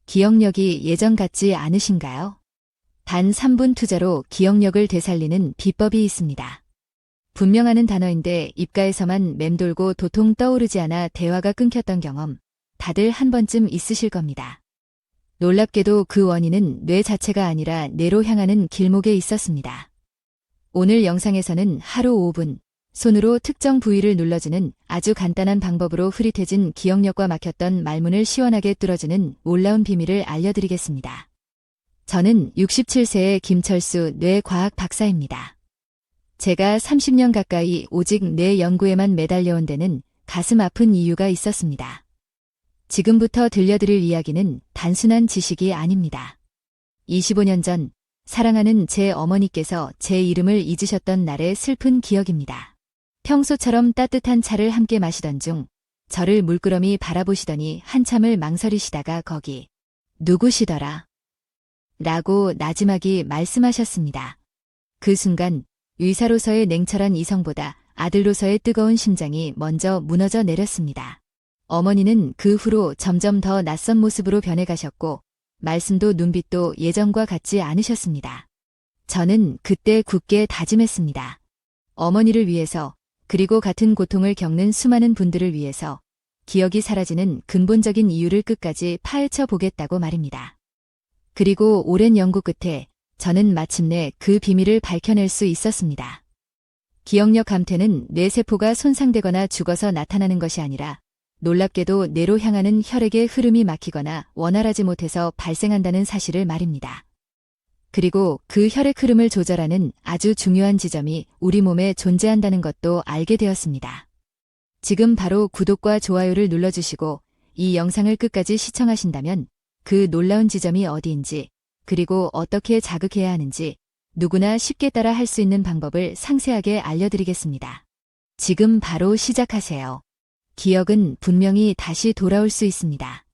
기억력이 예전 같지 않으신가요? 단 3분 투자로 기억력을 되살리는 비법이 있습니다. 분명하는 단어인데 입가에서만 맴돌고 도통 떠오르지 않아 대화가 끊겼던 경험, 다들 한 번쯤 있으실 겁니다. 놀랍게도 그 원인은 뇌 자체가 아니라 뇌로 향하는 길목에 있었습니다. 오늘 영상에서는 하루 5분, 손으로 특정 부위를 눌러주는 아주 간단한 방법으로 흐릿해진 기억력과 막혔던 말문을 시원하게 뚫어주는 놀라운 비밀을 알려드리겠습니다. 저는 67세의 김철수 뇌과학 박사입니다. 제가 30년 가까이 오직 뇌 연구에만 매달려온 데는 가슴 아픈 이유가 있었습니다. 지금부터 들려드릴 이야기는 단순한 지식이 아닙니다. 25년 전 사랑하는 제 어머니께서 제 이름을 잊으셨던 날의 슬픈 기억입니다. 평소처럼 따뜻한 차를 함께 마시던 중 저를 물끄러미 바라보시더니 한참을 망설이시다가 거기 누구시더라? 라고 나지막이 말씀하셨습니다. 그 순간 의사로서의 냉철한 이성보다 아들로서의 뜨거운 심장이 먼저 무너져 내렸습니다. 어머니는 그 후로 점점 더 낯선 모습으로 변해가셨고 말씀도 눈빛도 예전과 같지 않으셨습니다. 저는 그때 굳게 다짐했습니다. 어머니를 위해서, 그리고 같은 고통을 겪는 수많은 분들을 위해서 기억이 사라지는 근본적인 이유를 끝까지 파헤쳐 보겠다고 말입니다. 그리고 오랜 연구 끝에 저는 마침내 그 비밀을 밝혀낼 수 있었습니다. 기억력 감퇴는 뇌세포가 손상되거나 죽어서 나타나는 것이 아니라 놀랍게도 뇌로 향하는 혈액의 흐름이 막히거나 원활하지 못해서 발생한다는 사실을 말입니다. 그리고 그 혈액 흐름을 조절하는 아주 중요한 지점이 우리 몸에 존재한다는 것도 알게 되었습니다. 지금 바로 구독과 좋아요를 눌러주시고 이 영상을 끝까지 시청하신다면 그 놀라운 지점이 어디인지, 그리고 어떻게 자극해야 하는지 누구나 쉽게 따라 할 수 있는 방법을 상세하게 알려드리겠습니다. 지금 바로 시작하세요. 기억은 분명히 다시 돌아올 수 있습니다.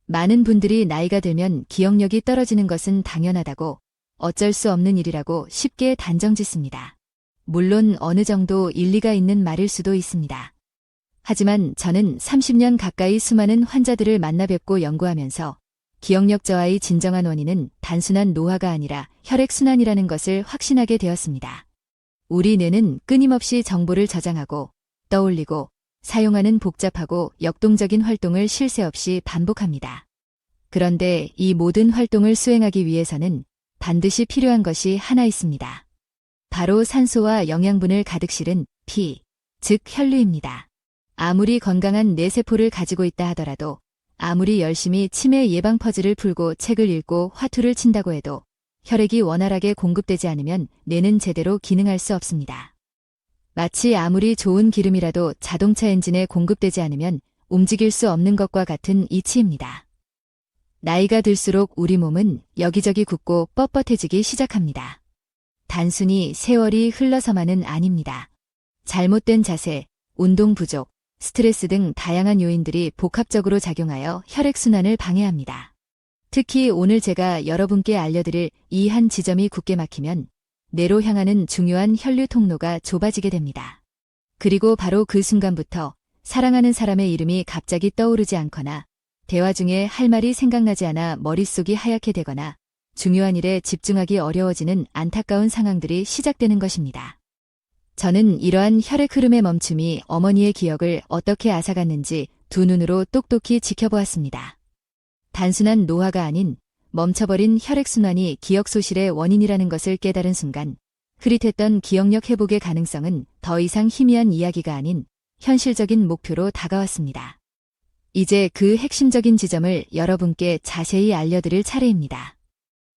많은 분들이 나이가 들면 기억력이 떨어지는 것은 당연하다고, 어쩔 수 없는 일이라고 쉽게 단정짓습니다. 물론 어느 정도 일리가 있는 말일 수도 있습니다. 하지만 저는 30년 가까이 수많은 환자들을 만나 뵙고 연구하면서 기억력 저하의 진정한 원인은 단순한 노화가 아니라 혈액순환이라는 것을 확신하게 되었습니다. 우리 뇌는 끊임없이 정보를 저장하고 떠올리고 사용하는 복잡하고 역동적인 활동을 쉴 새 없이 반복합니다. 그런데 이 모든 활동을 수행하기 위해서는 반드시 필요한 것이 하나 있습니다. 바로 산소와 영양분을 가득 실은 피, 즉 혈류입니다. 아무리 건강한 뇌세포를 가지고 있다 하더라도, 아무리 열심히 치매 예방 퍼즐을 풀고 책을 읽고 화투를 친다고 해도 혈액이 원활하게 공급되지 않으면 뇌는 제대로 기능할 수 없습니다. 마치 아무리 좋은 기름이라도 자동차 엔진에 공급되지 않으면 움직일 수 없는 것과 같은 이치입니다. 나이가 들수록 우리 몸은 여기저기 굽고 뻣뻣해지기 시작합니다. 단순히 세월이 흘러서만은 아닙니다. 잘못된 자세, 운동 부족, 스트레스 등 다양한 요인들이 복합적으로 작용하여 혈액순환을 방해합니다. 특히 오늘 제가 여러분께 알려드릴 이 한 지점이 굳게 막히면 뇌로 향하는 중요한 혈류 통로가 좁아지게 됩니다. 그리고 바로 그 순간부터 사랑하는 사람의 이름이 갑자기 떠오르지 않거나 대화 중에 할 말이 생각나지 않아 머릿속이 하얗게 되거나 중요한 일에 집중하기 어려워지는 안타까운 상황들이 시작되는 것입니다. 저는 이러한 혈액 흐름의 멈춤이 어머니의 기억을 어떻게 앗아갔는지 두 눈으로 똑똑히 지켜보았습니다. 단순한 노화가 아닌 멈춰버린 혈액순환이 기억 소실의 원인이라는 것을 깨달은 순간 흐릿했던 기억력 회복의 가능성은 더 이상 희미한 이야기가 아닌 현실적인 목표로 다가왔습니다. 이제 그 핵심적인 지점을 여러분께 자세히 알려드릴 차례입니다.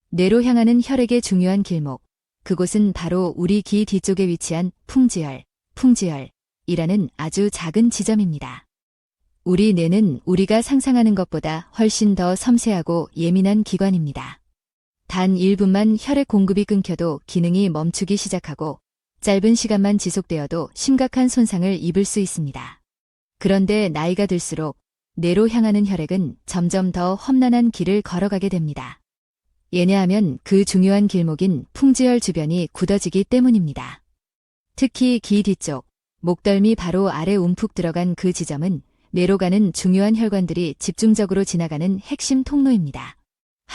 뇌로 향하는 혈액의 중요한 길목, 그곳은 바로 우리 귀 뒤쪽에 위치한 풍지혈이라는 아주 작은 지점입니다. 우리 뇌는 우리가 상상하는 것보다 훨씬 더 섬세하고 예민한 기관입니다. 단 1분만 혈액 공급이 끊겨도 기능이 멈추기 시작하고 짧은 시간만 지속되어도 심각한 손상을 입을 수 있습니다. 그런데 나이가 들수록 뇌로 향하는 혈액은 점점 더 험난한 길을 걸어가게 됩니다. 왜냐하면 그 중요한 길목인 풍지혈 주변이 굳어지기 때문입니다. 특히 귀 뒤쪽, 목덜미 바로 아래 움푹 들어간 그 지점은 뇌로 가는 중요한 혈관들이 집중적으로 지나가는 핵심 통로입니다.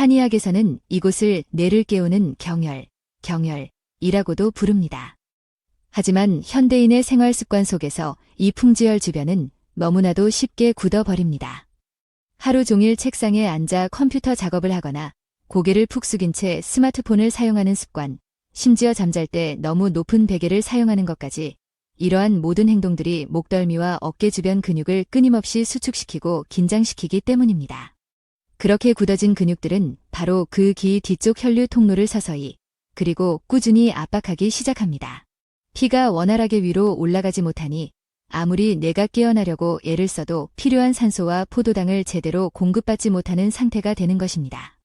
한의학에서는 이곳을 뇌를 깨우는 경혈이라고도 부릅니다. 하지만 현대인의 생활 습관 속에서 이 풍지열 주변은 너무나도 쉽게 굳어버립니다. 하루 종일 책상에 앉아 컴퓨터 작업을 하거나 고개를 푹 숙인 채 스마트폰을 사용하는 습관, 심지어 잠잘 때 너무 높은 베개를 사용하는 것까지 이러한 모든 행동들이 목덜미와 어깨 주변 근육을 끊임없이 수축시키고 긴장시키기 때문입니다. 그렇게 굳어진 근육들은 바로 그 귀 뒤쪽 혈류 통로를 서서히 그리고 꾸준히 압박하기 시작합니다. 피가 원활하게 위로 올라가지 못하니 아무리 뇌가 깨어나려고 애를 써도 필요한 산소와 포도당을 제대로 공급받지 못하는 상태가 되는 것입니다.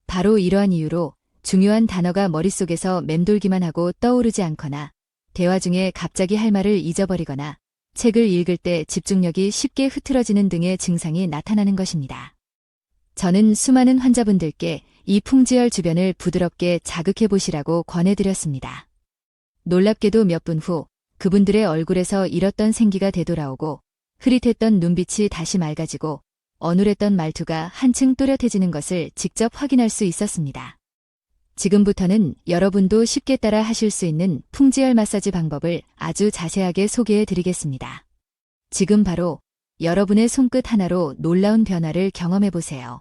바로 이러한 이유로 중요한 단어가 머릿속에서 맴돌기만 하고 떠오르지 않거나 대화 중에 갑자기 할 말을 잊어버리거나 책을 읽을 때 집중력이 쉽게 흐트러지는 등의 증상이 나타나는 것입니다. 저는 수많은 환자분들께 이 풍지열 주변을 부드럽게 자극해 보시라고 권해드렸습니다. 놀랍게도 몇 분 후 그분들의 얼굴에서 잃었던 생기가 되돌아오고 흐릿했던 눈빛이 다시 맑아지고 어눌했던 말투가 한층 또렷해지는 것을 직접 확인할 수 있었습니다. 지금부터는 여러분도 쉽게 따라 하실 수 있는 풍지열 마사지 방법을 아주 자세하게 소개해 드리겠습니다. 지금 바로 여러분의 손끝 하나로 놀라운 변화를 경험해 보세요.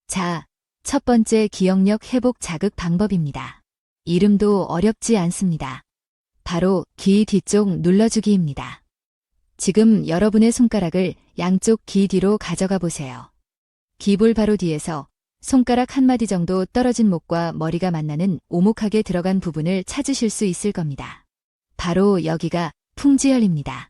자, 첫 번째 기억력 회복 자극 방법입니다. 이름도 어렵지 않습니다. 바로 귀 뒤쪽 눌러주기입니다. 지금 여러분의 손가락을 양쪽 귀 뒤로 가져가 보세요. 귀볼 바로 뒤에서 손가락 한 마디 정도 떨어진 목과 머리가 만나는 오목하게 들어간 부분을 찾으실 수 있을 겁니다. 바로 여기가 풍지열입니다.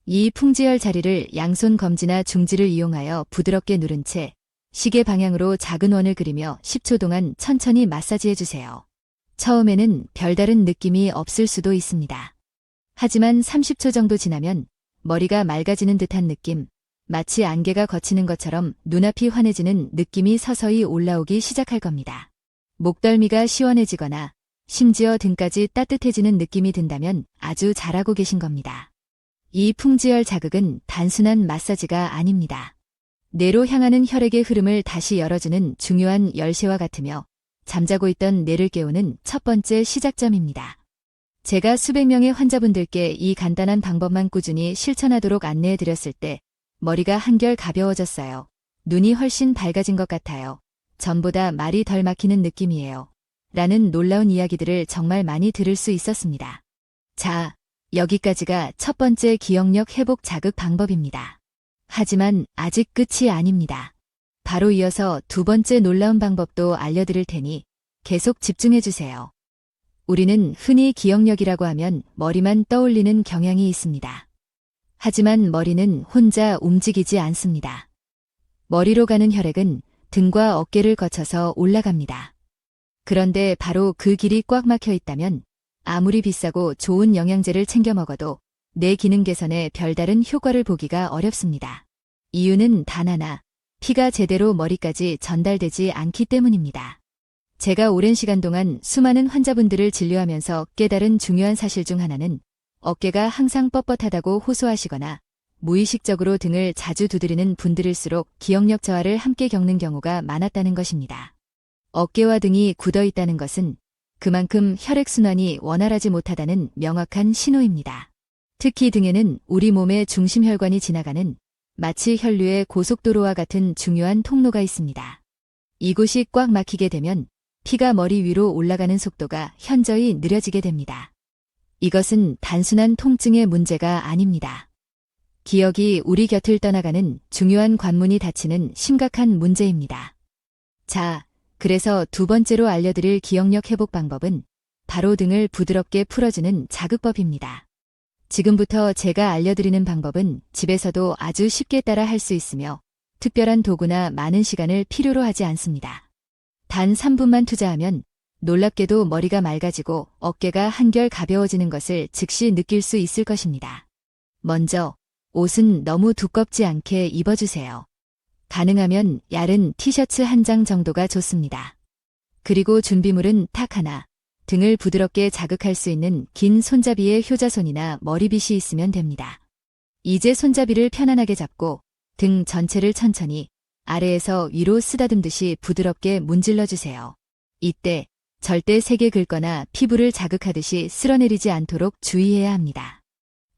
이 풍지열 자리를 양손 검지나 중지를 이용하여 부드럽게 누른 채 시계 방향으로 작은 원을 그리며 10초 동안 천천히 마사지해주세요. 처음에는 별다른 느낌이 없을 수도 있습니다. 하지만 30초 정도 지나면 머리가 맑아지는 듯한 느낌, 마치 안개가 걷히는 것처럼 눈앞이 환해지는 느낌이 서서히 올라오기 시작할 겁니다. 목덜미가 시원해지거나 심지어 등까지 따뜻해지는 느낌이 든다면 아주 잘하고 계신 겁니다. 이 풍지열 자극은 단순한 마사지가 아닙니다. 뇌로 향하는 혈액의 흐름을 다시 열어주는 중요한 열쇠와 같으며 잠자고 있던 뇌를 깨우는 첫 번째 시작점입니다. 제가 수백 명의 환자분들께 이 간단한 방법만 꾸준히 실천하도록 안내해드렸을 때 머리가 한결 가벼워졌어요. 눈이 훨씬 밝아진 것 같아요. 전보다 말이 덜 막히는 느낌이에요. 라는 놀라운 이야기들을 정말 많이 들을 수 있었습니다. 자, 여기까지가 첫 번째 기억력 회복 자극 방법입니다. 하지만 아직 끝이 아닙니다. 바로 이어서 두 번째 놀라운 방법도 알려드릴 테니 계속 집중해주세요. 우리는 흔히 기억력이라고 하면 머리만 떠올리는 경향이 있습니다. 하지만 머리는 혼자 움직이지 않습니다. 머리로 가는 혈액은 등과 어깨를 거쳐서 올라갑니다. 그런데 바로 그 길이 꽉 막혀 있다면 아무리 비싸고 좋은 영양제를 챙겨 먹어도 뇌 기능 개선에 별다른 효과를 보기가 어렵습니다. 이유는 단 하나, 피가 제대로 머리까지 전달되지 않기 때문입니다. 제가 오랜 시간 동안 수많은 환자분들을 진료하면서 깨달은 중요한 사실 중 하나는 어깨가 항상 뻣뻣하다고 호소하시거나 무의식적으로 등을 자주 두드리는 분들일수록 기억력 저하를 함께 겪는 경우가 많았다는 것입니다. 어깨와 등이 굳어 있다는 것은 그만큼 혈액순환이 원활하지 못하다는 명확한 신호입니다. 특히 등에는 우리 몸의 중심혈관이 지나가는 마치 혈류의 고속도로와 같은 중요한 통로가 있습니다. 이곳이 꽉 막히게 되면 피가 머리 위로 올라가는 속도가 현저히 느려지게 됩니다. 이것은 단순한 통증의 문제가 아닙니다. 기억이 우리 곁을 떠나가는 중요한 관문이 닫히는 심각한 문제입니다. 자, 그래서 두 번째로 알려드릴 기억력 회복 방법은 바로 등을 부드럽게 풀어주는 자극법입니다. 지금부터 제가 알려드리는 방법은 집에서도 아주 쉽게 따라 할 수 있으며 특별한 도구나 많은 시간을 필요로 하지 않습니다. 단 3분만 투자하면 놀랍게도 머리가 맑아지고 어깨가 한결 가벼워지는 것을 즉시 느낄 수 있을 것입니다. 먼저 옷은 너무 두껍지 않게 입어주세요. 가능하면 얇은 티셔츠 한 장 정도가 좋습니다. 그리고 준비물은 탁 하나, 등을 부드럽게 자극할 수 있는 긴 손잡이의 효자손이나 머리빗이 있으면 됩니다. 이제 손잡이를 편안하게 잡고 등 전체를 천천히 아래에서 위로 쓰다듬듯이 부드럽게 문질러주세요. 이때 절대 세게 긁거나 피부를 자극하듯이 쓸어내리지 않도록 주의해야 합니다.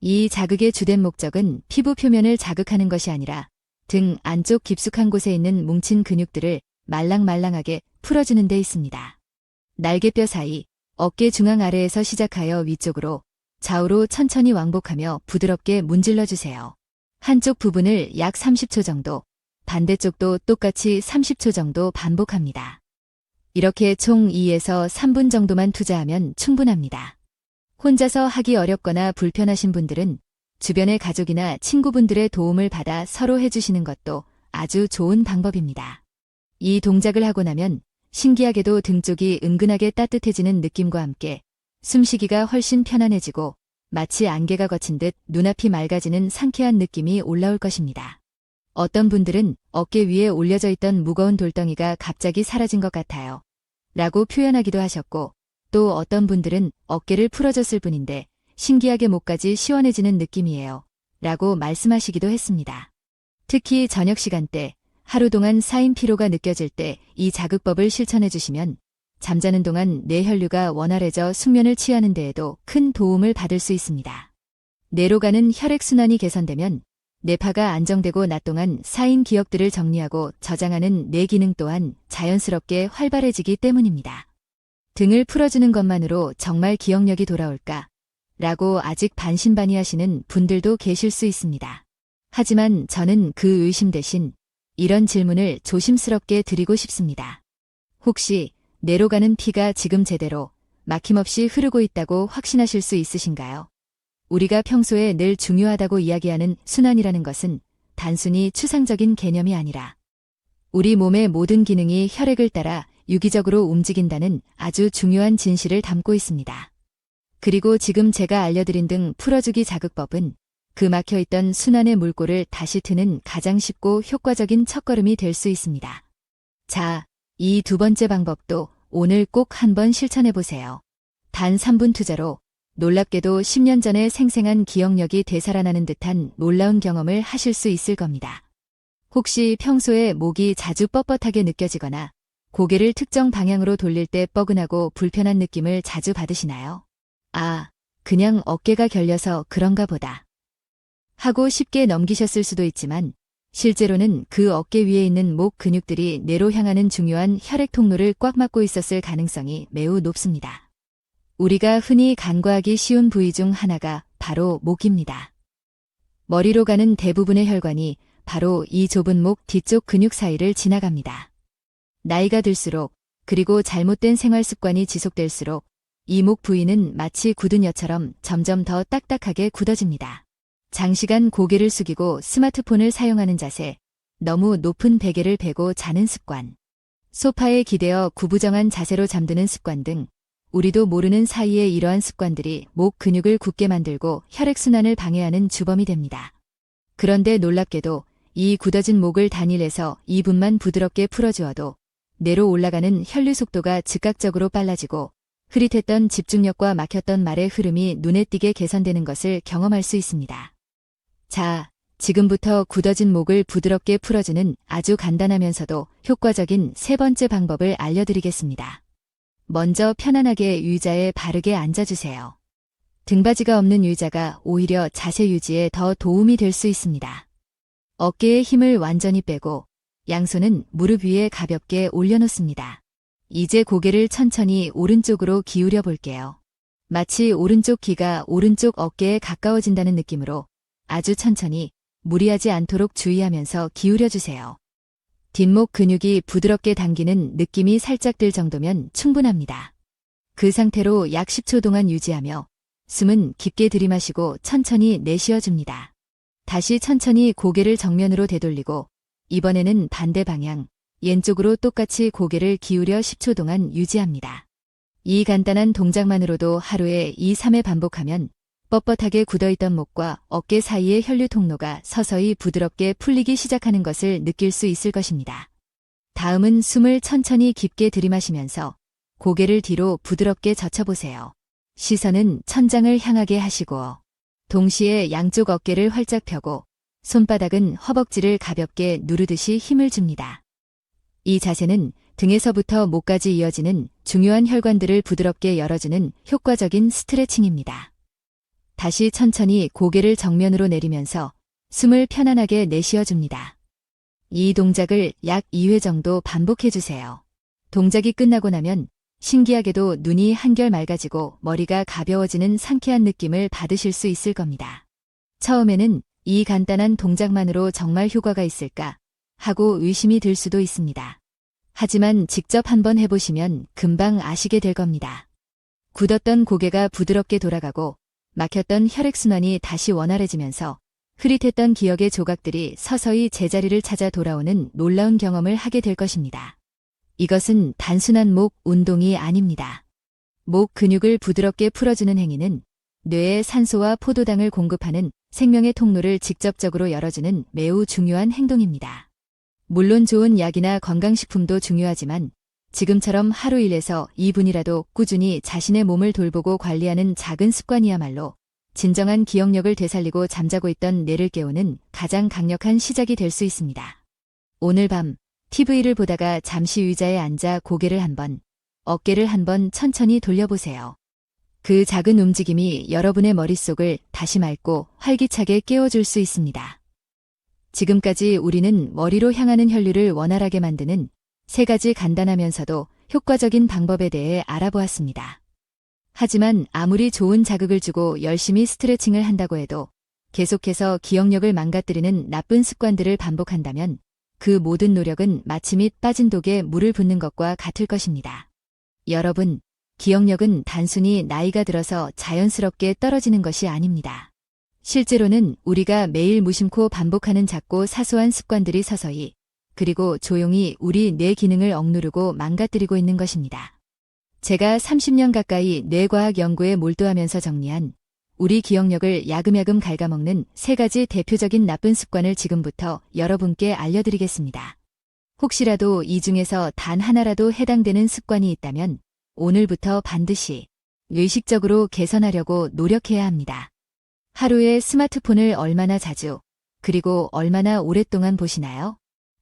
이 자극의 주된 목적은 피부 표면을 자극하는 것이 아니라 등 안쪽 깊숙한 곳에 있는 뭉친 근육들을 말랑말랑하게 풀어주는 데 있습니다. 날개뼈 사이, 어깨 중앙 아래에서 시작하여 위쪽으로, 좌우로 천천히 왕복하며 부드럽게 문질러주세요. 한쪽 부분을 약 30초 정도, 반대쪽도 똑같이 30초 정도 반복합니다. 이렇게 총 2에서 3분 정도만 투자하면 충분합니다. 혼자서 하기 어렵거나 불편하신 분들은 주변의 가족이나 친구분들의 도움을 받아 서로 해주시는 것도 아주 좋은 방법입니다. 이 동작을 하고 나면 신기하게도 등 쪽이 은근하게 따뜻해지는 느낌과 함께 숨쉬기가 훨씬 편안해지고 마치 안개가 거친 듯 눈앞이 맑아지는 상쾌한 느낌이 올라올 것입니다. 어떤 분들은 어깨 위에 올려져 있던 무거운 돌덩이가 갑자기 사라진 것 같아요 라고 표현하기도 하셨고, 또 어떤 분들은 어깨를 풀어줬을 뿐인데 신기하게 목까지 시원해지는 느낌이에요 라고 말씀하시기도 했습니다. 특히 저녁 시간대, 하루 동안 쌓인 피로가 느껴질 때 이 자극법을 실천해 주시면 잠자는 동안 뇌 혈류가 원활해져 숙면을 취하는 데에도 큰 도움을 받을 수 있습니다. 뇌로 가는 혈액순환이 개선되면 뇌파가 안정되고 낮 동안 쌓인 기억들을 정리하고 저장하는 뇌 기능 또한 자연스럽게 활발해지기 때문입니다. 등을 풀어주는 것만으로 정말 기억력이 돌아올까? 라고 아직 반신반의하시는 분들도 계실 수 있습니다. 하지만 저는 그 의심 대신 이런 질문을 조심스럽게 드리고 싶습니다. 혹시 뇌로 가는 피가 지금 제대로 막힘없이 흐르고 있다고 확신하실 수 있으신가요? 우리가 평소에 늘 중요하다고 이야기하는 순환이라는 것은 단순히 추상적인 개념이 아니라 우리 몸의 모든 기능이 혈액을 따라 유기적으로 움직인다는 아주 중요한 진실을 담고 있습니다. 그리고 지금 제가 알려드린 등 풀어주기 자극법은 그 막혀있던 순환의 물꼬를 다시 트는 가장 쉽고 효과적인 첫걸음이 될 수 있습니다. 자, 이 두 번째 방법도 오늘 꼭 한번 실천해보세요. 단 3분 투자로 놀랍게도 10년 전에 생생한 기억력이 되살아나는 듯한 놀라운 경험을 하실 수 있을 겁니다. 혹시 평소에 목이 자주 뻣뻣하게 느껴지거나 고개를 특정 방향으로 돌릴 때 뻐근하고 불편한 느낌을 자주 받으시나요? 아, 그냥 어깨가 결려서 그런가 보다 하고 쉽게 넘기셨을 수도 있지만 실제로는 그 어깨 위에 있는 목 근육들이 뇌로 향하는 중요한 혈액 통로를 꽉 막고 있었을 가능성이 매우 높습니다. 우리가 흔히 간과하기 쉬운 부위 중 하나가 바로 목입니다. 머리로 가는 대부분의 혈관이 바로 이 좁은 목 뒤쪽 근육 사이를 지나갑니다. 나이가 들수록 그리고 잘못된 생활 습관이 지속될수록 이 목 부위는 마치 굳은 엿처럼 점점 더 딱딱하게 굳어집니다. 장시간 고개를 숙이고 스마트폰을 사용하는 자세, 너무 높은 베개를 베고 자는 습관, 소파에 기대어 구부정한 자세로 잠드는 습관 등 우리도 모르는 사이에 이러한 습관들이 목 근육을 굳게 만들고 혈액순환을 방해하는 주범이 됩니다. 그런데 놀랍게도 이 굳어진 목을 단일해서 2분만 부드럽게 풀어주어도 뇌로 올라가는 혈류 속도가 즉각적으로 빨라지고 흐릿했던 집중력과 막혔던 말의 흐름이 눈에 띄게 개선되는 것을 경험할 수 있습니다. 자, 지금부터 굳어진 목을 부드럽게 풀어주는 아주 간단하면서도 효과적인 세 번째 방법을 알려드리겠습니다. 먼저 편안하게 의자에 바르게 앉아주세요. 등받이가 없는 의자가 오히려 자세 유지에 더 도움이 될 수 있습니다. 어깨에 힘을 완전히 빼고 양손은 무릎 위에 가볍게 올려놓습니다. 이제 고개를 천천히 오른쪽으로 기울여 볼게요. 마치 오른쪽 귀가 오른쪽 어깨에 가까워진다는 느낌으로 아주 천천히 무리하지 않도록 주의하면서 기울여주세요. 뒷목 근육이 부드럽게 당기는 느낌이 살짝 들 정도면 충분합니다. 그 상태로 약 10초 동안 유지하며 숨은 깊게 들이마시고 천천히 내쉬어줍니다. 다시 천천히 고개를 정면으로 되돌리고 이번에는 반대 방향, 왼쪽으로 똑같이 고개를 기울여 10초 동안 유지합니다. 이 간단한 동작만으로도 하루에 2, 3회 반복하면 뻣뻣하게 굳어있던 목과 어깨 사이의 혈류 통로가 서서히 부드럽게 풀리기 시작하는 것을 느낄 수 있을 것입니다. 다음은 숨을 천천히 깊게 들이마시면서 고개를 뒤로 부드럽게 젖혀보세요. 시선은 천장을 향하게 하시고 동시에 양쪽 어깨를 활짝 펴고 손바닥은 허벅지를 가볍게 누르듯이 힘을 줍니다. 이 자세는 등에서부터 목까지 이어지는 중요한 혈관들을 부드럽게 열어주는 효과적인 스트레칭입니다. 다시 천천히 고개를 정면으로 내리면서 숨을 편안하게 내쉬어줍니다. 이 동작을 약 2회 정도 반복해주세요. 동작이 끝나고 나면 신기하게도 눈이 한결 맑아지고 머리가 가벼워지는 상쾌한 느낌을 받으실 수 있을 겁니다. 처음에는 이 간단한 동작만으로 정말 효과가 있을까 하고 의심이 들 수도 있습니다. 하지만 직접 한번 해보시면 금방 아시게 될 겁니다. 굳었던 고개가 부드럽게 돌아가고 막혔던 혈액순환이 다시 원활해지면서 흐릿했던 기억의 조각들이 서서히 제자리를 찾아 돌아오는 놀라운 경험을 하게 될 것입니다. 이것은 단순한 목 운동이 아닙니다. 목 근육을 부드럽게 풀어주는 행위는 뇌에 산소와 포도당을 공급하는 생명의 통로를 직접적으로 열어주는 매우 중요한 행동입니다. 물론 좋은 약이나 건강식품도 중요하지만 지금처럼 하루 1에서 2분이라도 꾸준히 자신의 몸을 돌보고 관리하는 작은 습관이야말로 진정한 기억력을 되살리고 잠자고 있던 뇌를 깨우는 가장 강력한 시작이 될 수 있습니다. 오늘 밤 TV를 보다가 잠시 의자에 앉아 고개를 한번, 어깨를 한번 천천히 돌려보세요. 그 작은 움직임이 여러분의 머릿속을 다시 맑고 활기차게 깨워줄 수 있습니다. 지금까지 우리는 머리로 향하는 혈류를 원활하게 만드는 3가지 간단하면서도 효과적인 방법에 대해 알아보았습니다. 하지만 아무리 좋은 자극을 주고 열심히 스트레칭을 한다고 해도 계속해서 기억력을 망가뜨리는 나쁜 습관들을 반복한다면 그 모든 노력은 마치 밑 빠진 독에 물을 붓는 것과 같을 것입니다. 여러분, 기억력은 단순히 나이가 들어서 자연스럽게 떨어지는 것이 아닙니다. 실제로는 우리가 매일 무심코 반복하는 작고 사소한 습관들이 서서히 그리고 조용히 우리 뇌 기능을 억누르고 망가뜨리고 있는 것입니다. 제가 30년 가까이 뇌과학 연구에 몰두하면서 정리한 우리 기억력을 야금야금 갉아먹는 3가지 대표적인 나쁜 습관을 지금부터 여러분께 알려드리겠습니다. 혹시라도 이 중에서 단 하나라도 해당되는 습관이 있다면 오늘부터 반드시 의식적으로 개선하려고 노력해야 합니다. 하루에 스마트폰을 얼마나 자주, 그리고 얼마나 오랫동안 보시나요?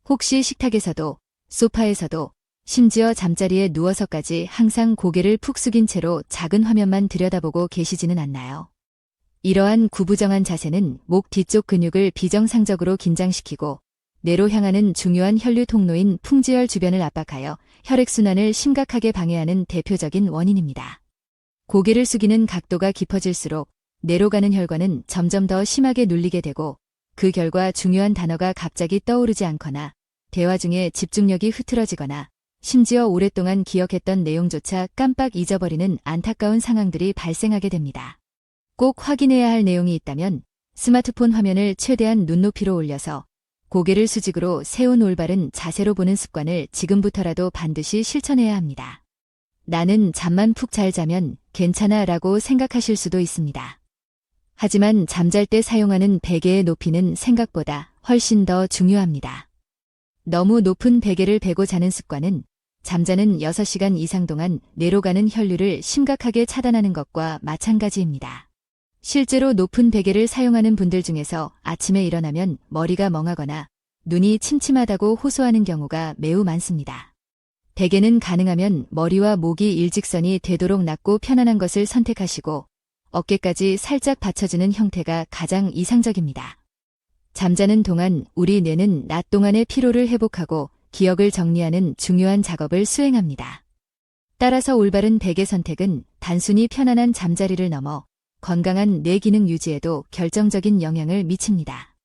혹시 식탁에서도, 소파에서도, 심지어 잠자리에 누워서까지 항상 고개를 푹 숙인 채로 작은 화면만 들여다보고 계시지는 않나요? 이러한 구부정한 자세는 목 뒤쪽 근육을 비정상적으로 긴장시키고 뇌로 향하는 중요한 혈류 통로인 풍지혈 주변을 압박하여 혈액순환을 심각하게 방해하는 대표적인 원인입니다. 고개를 숙이는 각도가 깊어질수록 뇌로 가는 혈관은 점점 더 심하게 눌리게 되고 그 결과 중요한 단어가 갑자기 떠오르지 않거나 대화 중에 집중력이 흐트러지거나 심지어 오랫동안 기억했던 내용조차 깜빡 잊어버리는 안타까운 상황들이 발생하게 됩니다. 꼭 확인해야 할 내용이 있다면 스마트폰 화면을 최대한 눈높이로 올려서 고개를 수직으로 세운 올바른 자세로 보는 습관을 지금부터라도 반드시 실천해야 합니다. 나는 잠만 푹 잘 자면 괜찮아 라고 생각하실 수도 있습니다. 하지만 잠잘 때 사용하는 베개의 높이는 생각보다 훨씬 더 중요합니다. 너무 높은 베개를 베고 자는 습관은 잠자는 6시간 이상 동안 뇌로 가는 혈류를 심각하게 차단하는 것과 마찬가지입니다. 실제로 높은 베개를 사용하는 분들 중에서 아침에 일어나면 머리가 멍하거나 눈이 침침하다고 호소하는 경우가 매우 많습니다. 베개는 가능하면 머리와 목이 일직선이 되도록 낮고 편안한 것을 선택하시고 어깨까지 살짝 받쳐주는 형태가 가장 이상적입니다. 잠자는 동안 우리 뇌는 낮 동안의 피로를 회복하고 기억을 정리하는 중요한 작업을 수행합니다. 따라서 올바른 베개 선택은 단순히 편안한 잠자리를 넘어 건강한 뇌 기능 유지에도 결정적인 영향을 미칩니다.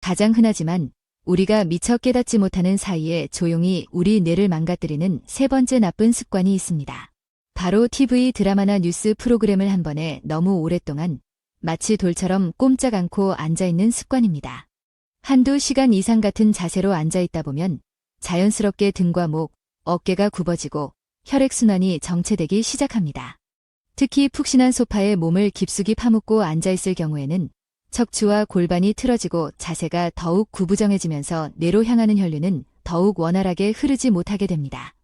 가장 흔하지만 우리가 미처 깨닫지 못하는 사이에 조용히 우리 뇌를 망가뜨리는 3번째 나쁜 습관이 있습니다. 바로 TV 드라마나 뉴스 프로그램을 한 번에 너무 오랫동안 마치 돌처럼 꼼짝 않고 앉아있는 습관입니다. 한두 시간 이상 같은 자세로 앉아있다 보면 자연스럽게 등과 목, 어깨가 굽어지고 혈액순환이 정체되기 시작합니다. 특히 푹신한 소파에 몸을 깊숙이 파묻고 앉아있을 경우에는 척추와 골반이 틀어지고 자세가 더욱 구부정해지면서 뇌로 향하는 혈류는 더욱 원활하게 흐르지 못하게 됩니다.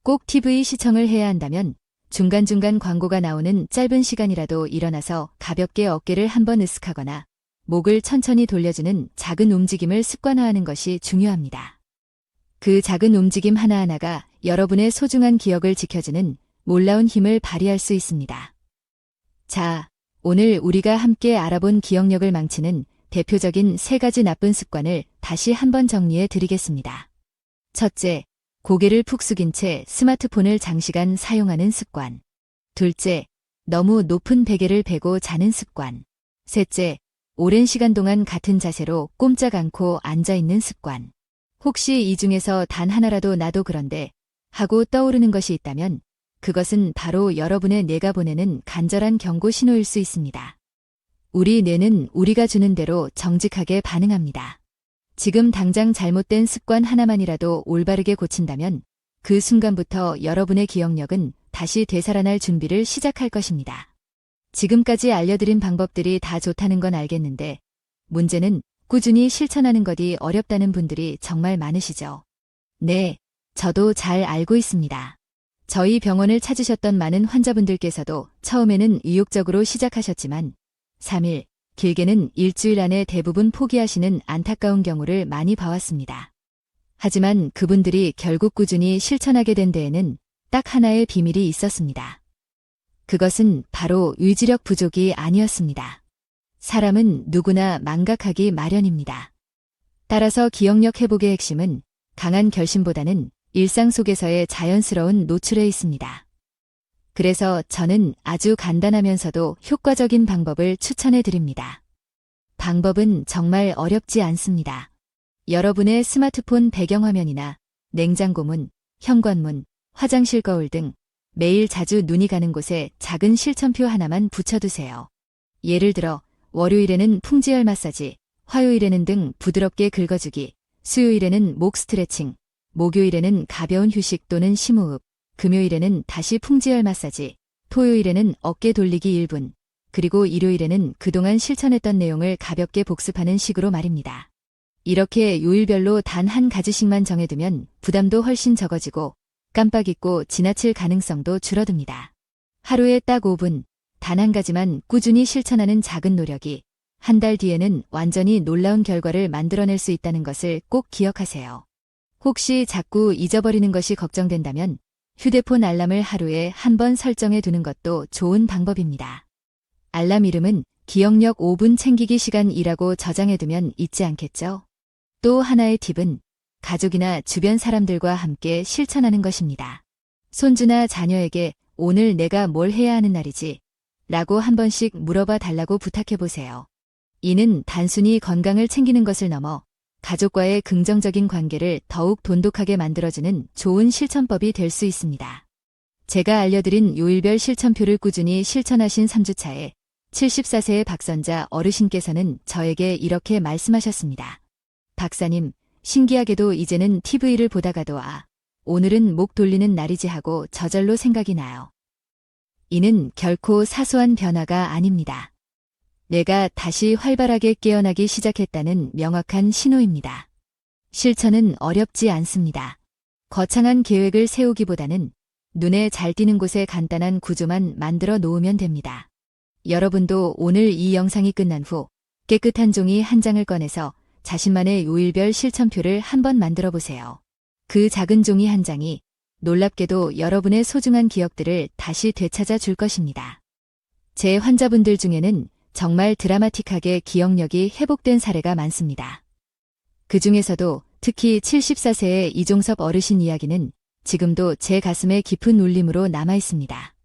꼭 TV 시청을 해야 한다면 중간중간 광고가 나오는 짧은 시간이라도 일어나서 가볍게 어깨를 한번 으쓱하거나 목을 천천히 돌려주는 작은 움직임을 습관화하는 것이 중요합니다. 그 작은 움직임 하나하나가 여러분의 소중한 기억을 지켜주는 놀라운 힘을 발휘할 수 있습니다. 자, 오늘 우리가 함께 알아본 기억력을 망치는 대표적인 3가지 나쁜 습관을 다시 한번 정리해 드리겠습니다. 첫째, 고개를 푹 숙인 채 스마트폰을 장시간 사용하는 습관. 둘째, 너무 높은 베개를 베고 자는 습관. 셋째, 오랜 시간 동안 같은 자세로 꼼짝 않고 앉아있는 습관. 혹시 이 중에서 단 하나라도 나도 그런데 하고 떠오르는 것이 있다면 그것은 바로 여러분의 뇌가 보내는 간절한 경고 신호일 수 있습니다. 우리 뇌는 우리가 주는 대로 정직하게 반응합니다. 지금 당장 잘못된 습관 하나만이라도 올바르게 고친다면 그 순간부터 여러분의 기억력은 다시 되살아날 준비를 시작할 것입니다. 지금까지 알려드린 방법들이 다 좋다는 건 알겠는데 문제는 꾸준히 실천하는 것이 어렵다는 분들이 정말 많으시죠? 네, 저도 잘 알고 있습니다. 저희 병원을 찾으셨던 많은 환자분들께서도 처음에는 의욕적으로 시작하셨지만 3일, 길게는 일주일 안에 대부분 포기하시는 안타까운 경우를 많이 봐왔습니다. 하지만 그분들이 결국 꾸준히 실천하게 된 데에는 딱 하나의 비밀이 있었습니다. 그것은 바로 의지력 부족이 아니었습니다. 사람은 누구나 망각하기 마련입니다. 따라서 기억력 회복의 핵심은 강한 결심보다는 일상 속에서의 자연스러운 노출에 있습니다. 그래서 저는 아주 간단하면서도 효과적인 방법을 추천해 드립니다. 방법은 정말 어렵지 않습니다. 여러분의 스마트폰 배경화면이나 냉장고문, 현관문, 화장실 거울 등 매일 자주 눈이 가는 곳에 작은 실천표 하나만 붙여두세요. 예를 들어 월요일에는 풍지열 마사지, 화요일에는 등 부드럽게 긁어주기, 수요일에는 목 스트레칭, 목요일에는 가벼운 휴식 또는 심호흡, 금요일에는 다시 풍지열 마사지, 토요일에는 어깨 돌리기 1분, 그리고 일요일에는 그동안 실천했던 내용을 가볍게 복습하는 식으로 말입니다. 이렇게 요일별로 단 한 가지씩만 정해두면 부담도 훨씬 적어지고 깜빡 잊고 지나칠 가능성도 줄어듭니다. 하루에 딱 5분, 단 한 가지만 꾸준히 실천하는 작은 노력이 한 달 뒤에는 완전히 놀라운 결과를 만들어낼 수 있다는 것을 꼭 기억하세요. 혹시 자꾸 잊어버리는 것이 걱정된다면 휴대폰 알람을 하루에 한 번 설정해 두는 것도 좋은 방법입니다. 알람 이름은 기억력 5분 챙기기 시간이라고 저장해 두면 잊지 않겠죠? 또 하나의 팁은 가족이나 주변 사람들과 함께 실천하는 것입니다. 손주나 자녀에게 오늘 내가 뭘 해야 하는 날이지? 라고 한 번씩 물어봐 달라고 부탁해 보세요. 이는 단순히 건강을 챙기는 것을 넘어 가족과의 긍정적인 관계를 더욱 돈독하게 만들어주는 좋은 실천법이 될 수 있습니다. 제가 알려드린 요일별 실천표를 꾸준히 실천하신 3주차에 74세의 박선자 어르신께서는 저에게 이렇게 말씀하셨습니다. 박사님, 신기하게도 이제는 TV를 보다가도 오늘은 목 돌리는 날이지 하고 저절로 생각이 나요. 이는 결코 사소한 변화가 아닙니다. 내가 다시 활발하게 깨어나기 시작했다는 명확한 신호입니다. 실천은 어렵지 않습니다. 거창한 계획을 세우기보다는 눈에 잘 띄는 곳에 간단한 구조만 만들어 놓으면 됩니다. 여러분도 오늘 이 영상이 끝난 후 깨끗한 종이 한 장을 꺼내서 자신만의 요일별 실천표를 한번 만들어 보세요. 그 작은 종이 한 장이 놀랍게도 여러분의 소중한 기억들을 다시 되찾아 줄 것입니다. 제 환자분들 중에는 정말 드라마틱하게 기억력이 회복된 사례가 많습니다. 그 중에서도 특히 74세의 이종섭 어르신 이야기는 지금도 제 가슴에 깊은 울림으로 남아 있습니다.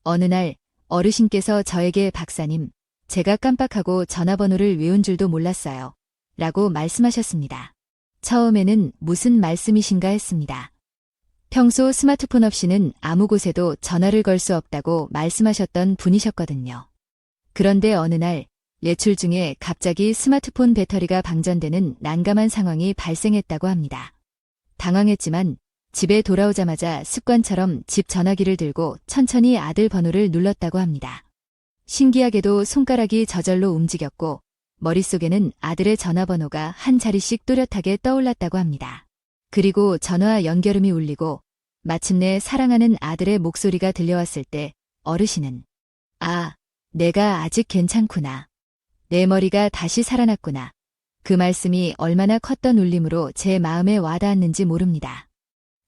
어느 날 어르신께서 저에게 박사님, 제가 깜빡하고 전화번호를 외운 줄도 몰랐어요. 라고 말씀하셨습니다. 처음에는 무슨 말씀이신가 했습니다. 평소 스마트폰 없이는 아무 곳에도 전화를 걸 수 없다고 말씀하셨던 분이셨거든요. 그런데 어느 날 외출 중에 갑자기 스마트폰 배터리가 방전되는 난감한 상황이 발생했다고 합니다. 당황했지만 집에 돌아오자마자 습관처럼 집 전화기를 들고 천천히 아들 번호를 눌렀다고 합니다. 신기하게도 손가락이 저절로 움직였고 머릿속에는 아들의 전화번호가 한 자리씩 또렷하게 떠올랐다고 합니다. 그리고 전화 연결음이 울리고 마침내 사랑하는 아들의 목소리가 들려왔을 때 어르신은 내가 아직 괜찮구나 내 머리가 다시 살아났구나. 그 말씀이 얼마나 컸던 울림으로 제 마음에 와닿았는지 모릅니다.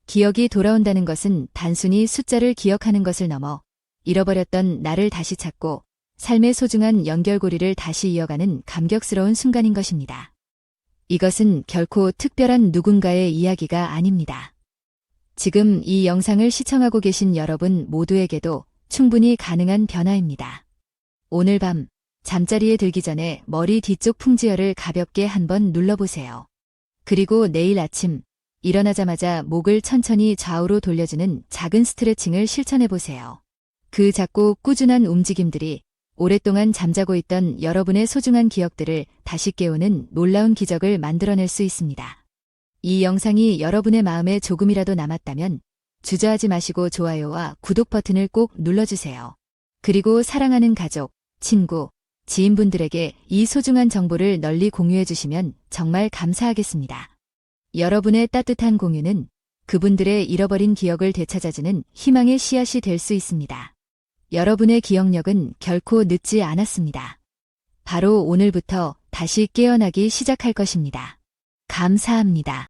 기억이 돌아온다는 것은 단순히 숫자를 기억하는 것을 넘어 잃어버렸던 나를 다시 찾고 삶의 소중한 연결고리를 다시 이어가는 감격스러운 순간인 것입니다. 이것은 결코 특별한 누군가의 이야기가 아닙니다. 지금 이 영상을 시청하고 계신 여러분 모두에게도 충분히 가능한 변화입니다. 오늘 밤 잠자리에 들기 전에 머리 뒤쪽 풍지열을 가볍게 한번 눌러보세요. 그리고 내일 아침 일어나자마자 목을 천천히 좌우로 돌려주는 작은 스트레칭을 실천해보세요. 그 작고 꾸준한 움직임들이 오랫동안 잠자고 있던 여러분의 소중한 기억들을 다시 깨우는 놀라운 기적을 만들어낼 수 있습니다. 이 영상이 여러분의 마음에 조금이라도 남았다면 주저하지 마시고 좋아요와 구독 버튼을 꼭 눌러주세요. 그리고 사랑하는 가족, 친구, 지인분들에게 이 소중한 정보를 널리 공유해 주시면 정말 감사하겠습니다. 여러분의 따뜻한 공유는 그분들의 잃어버린 기억을 되찾아주는 희망의 씨앗이 될 수 있습니다. 여러분의 기억력은 결코 늦지 않았습니다. 바로 오늘부터 다시 깨어나기 시작할 것입니다. 감사합니다.